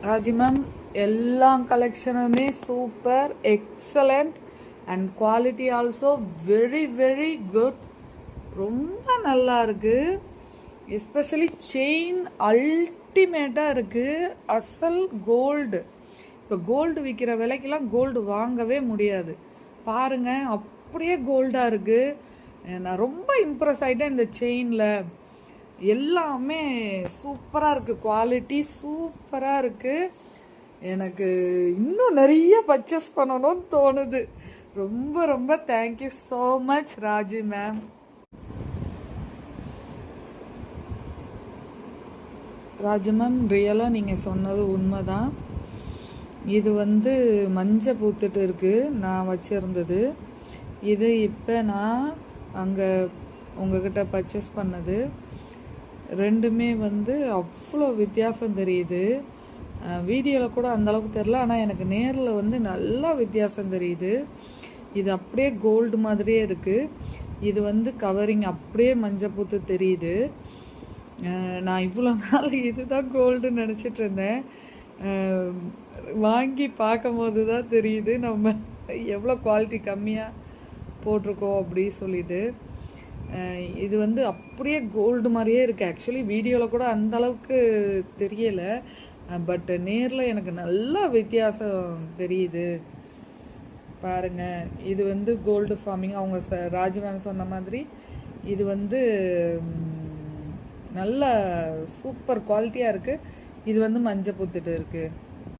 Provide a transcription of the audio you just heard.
Raji ma'am, எல்லா கலெக்ஷனுமே super excellent and quality also very very good. ரொம்ப நல்லா இருக்கு. எஸ்பெஷலி செயின் அல்டிமேட்டாக இருக்கு. அசல் கோல்டு. இப்போ கோல்டு விற்கிற விலைக்கெல்லாம் கோல்டு வாங்கவே முடியாது. பாருங்க, அப்படியே கோல்டாக இருக்கு. நான் ரொம்ப இம்ப்ரெஸ் ஆகிட்டேன் இந்த செயினில். எல்லாமே சூப்பராக இருக்குது. குவாலிட்டி சூப்பராக இருக்குது. எனக்கு இன்னும் நிறைய பர்ச்சேஸ் பண்ணணும்னு தோணுது. ரொம்ப ரொம்ப thank you so much Raji ma'am. Raji ma'am, ரியலாக நீங்கள் சொன்னது உண்மைதான். இது மஞ்சள் பூத்துட்டு இருக்குது. நான் வச்சுருந்தது இது. இப்போ நான் அங்கே உங்ககிட்ட பர்ச்சேஸ் பண்ணது ரெண்டுமே அவ்வளோ வித்தியாசம் தெரியுது. வீடியோவில் கூட அந்தளவுக்கு தெரில, ஆனால் எனக்கு நேரில் நல்லா வித்தியாசம் தெரியுது. இது அப்படியே கோல்டு மாதிரியே இருக்குது. இது கவரிங் அப்படியே மஞ்சள் பூத்து தெரியுது. நான் இவ்வளோ நாள் இதுதான் கோல்டுன்னு நினச்சிட்டு இருந்தேன். வாங்கி பார்க்கும்போது தான் தெரியுது நம்ம எவ்வளோ குவாலிட்டி கம்மியாக போட்டிருக்கோம் அப்படி சொல்லிட்டு. இது அப்படியே கோல்டு மாதிரியே இருக்குது. ஆக்சுவலி வீடியோவில் கூட அந்த அளவுக்கு தெரியலை, பட் நேரில் எனக்கு நல்லா வித்தியாசம் தெரியுது. பாருங்கள், இது கோல்டு ஃபார்மிங். அவங்க ராஜி மேம் சொன்ன மாதிரி இது நல்ல சூப்பர் குவாலிட்டியாக இருக்குது. இது மஞ்சள் பூத்துட்டு இருக்குது.